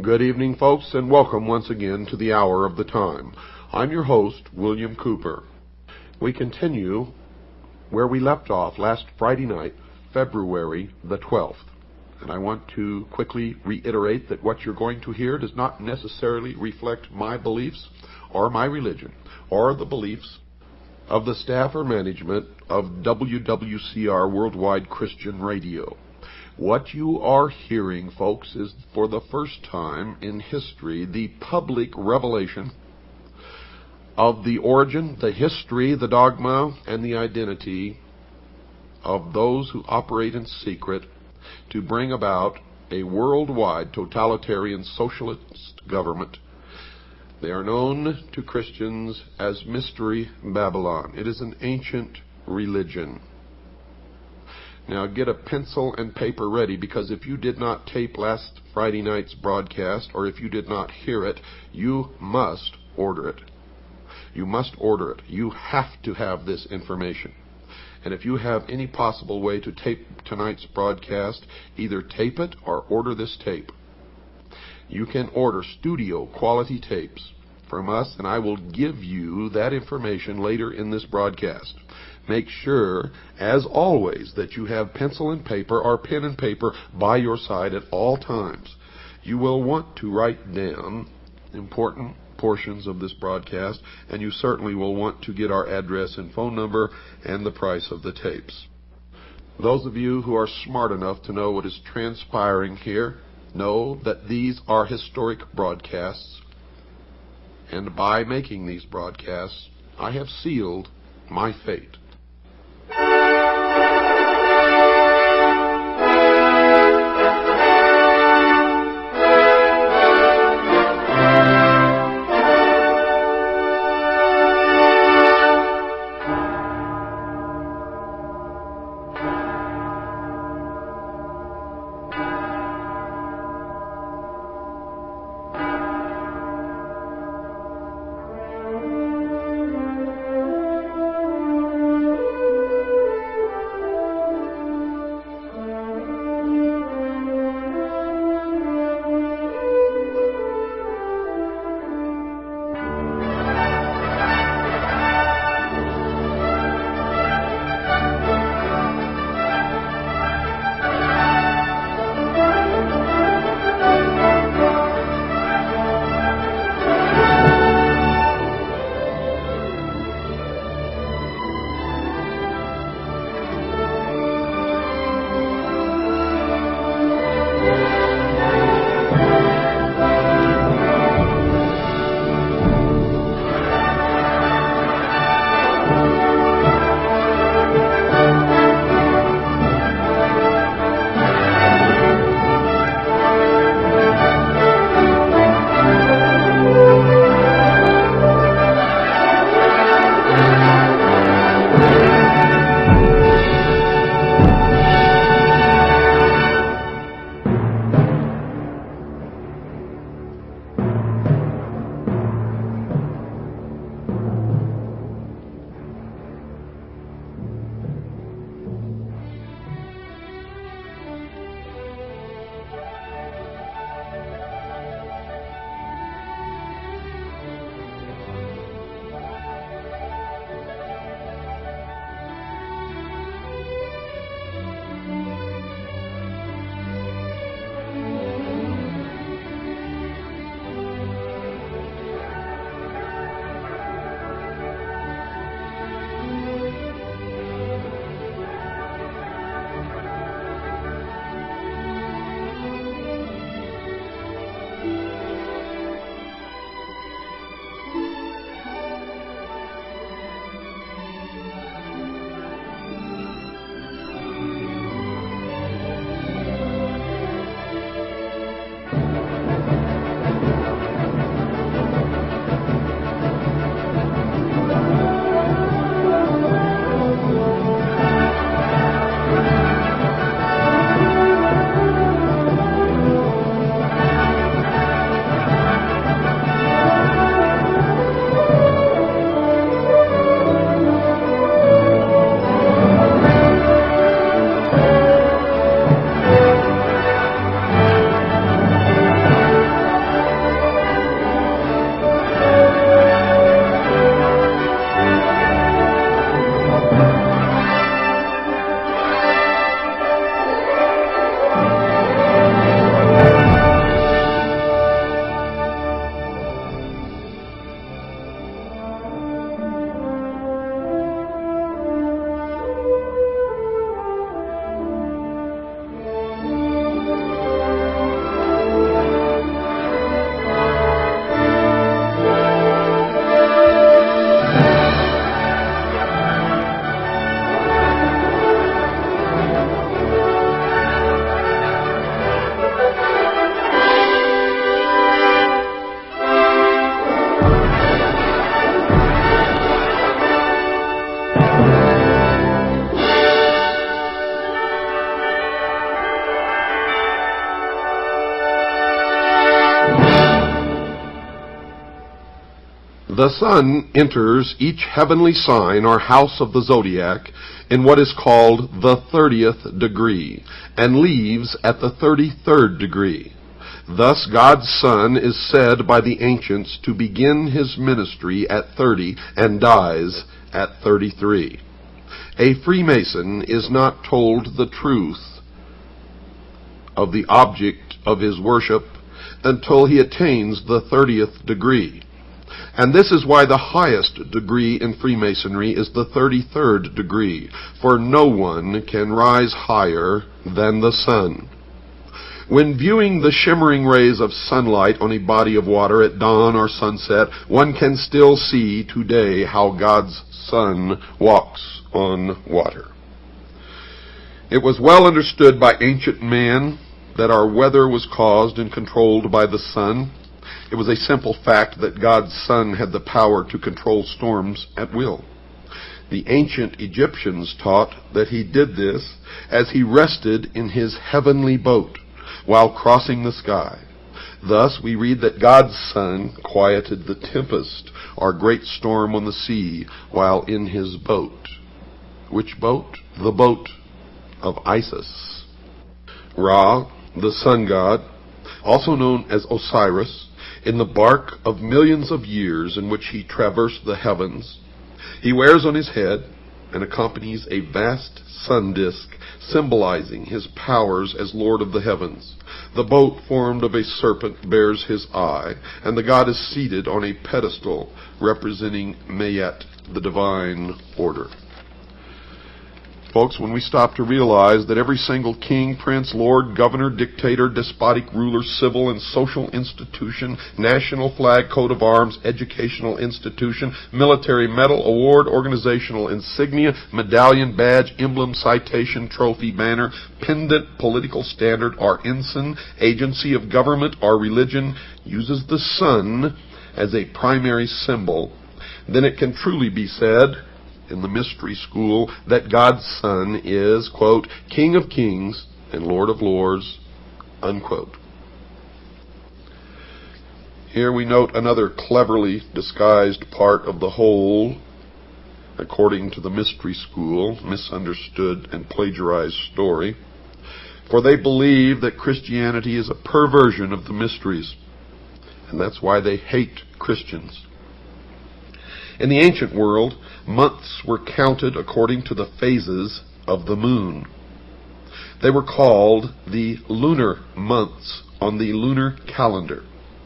Good evening, folks, and welcome once again to the Hour of the Time. I'm your host, William Cooper. We continue where we left off last Friday night, February the 12th. And I want to quickly reiterate that what you're going to hear does not necessarily reflect my beliefs or my religion or the beliefs of the staff or management of WWCR Worldwide Christian Radio. What you are hearing, folks, is for the first time in history the public revelation of the origin, the history, the dogma, and the identity of those who operate in secret to bring about a worldwide totalitarian socialist government. They are known to Christians as Mystery Babylon. It is an ancient religion. Now get a pencil and paper ready, because if you did not tape last Friday night's broadcast, or if you did not hear it, you must order it. You must order it. You have to have this information. And if you have any possible way to tape tonight's broadcast, either tape it or order this tape. You can order studio quality tapes from us, and I will give you that information later in this broadcast. Make sure, as always, that you have pencil and paper or pen and paper by your side at all times. You will want to write down important portions of this broadcast, and you certainly will want to get our address and phone number and the price of the tapes. Those of you who are smart enough to know what is transpiring here know that these are historic broadcasts, and by making these broadcasts, I have sealed my fate. The sun enters each heavenly sign or house of the zodiac in what is called the 30th degree, and leaves at the 33rd degree. Thus God's Son is said by the ancients to begin his ministry at 30 and dies at 33. A Freemason is not told the truth of the object of his worship until he attains the 30th degree. And this is why the highest degree in Freemasonry is the 33rd degree, for no one can rise higher than the sun. When viewing the shimmering rays of sunlight on a body of water at dawn or sunset, one can still see today how God's Son walks on water. It was well understood by ancient man that our weather was caused and controlled by the sun. It was a simple fact that God's Son had the power to control storms at will. The ancient Egyptians taught that he did this as he rested in his heavenly boat while crossing the sky. Thus we read that God's Son quieted the tempest or great storm on the sea while in his boat. Which boat? The boat of Isis. Ra, the sun god, also known as Osiris, in the bark of millions of years in which he traversed the heavens, he wears on his head and accompanies a vast sun disk symbolizing his powers as Lord of the heavens. The boat formed of a serpent bears his eye, and the god is seated on a pedestal representing Mayet, the divine order. Folks, when we stop to realize that every single king, prince, lord, governor, dictator, despotic ruler, civil and social institution, national flag, coat of arms, educational institution, military medal, award, organizational insignia, medallion, badge, emblem, citation, trophy, banner, pendant, political standard, or ensign, agency of government or religion uses the sun as a primary symbol, then it can truly be said in the mystery school that God's Son is, quote, King of Kings and Lord of Lords, unquote. Here we note another cleverly disguised part of the whole, according to the mystery school, misunderstood and plagiarized story. For they believe that Christianity is a perversion of the mysteries, and that's why they hate Christians. In the ancient world, months were counted according to the phases of the moon. They were called the lunar months on the lunar calendar.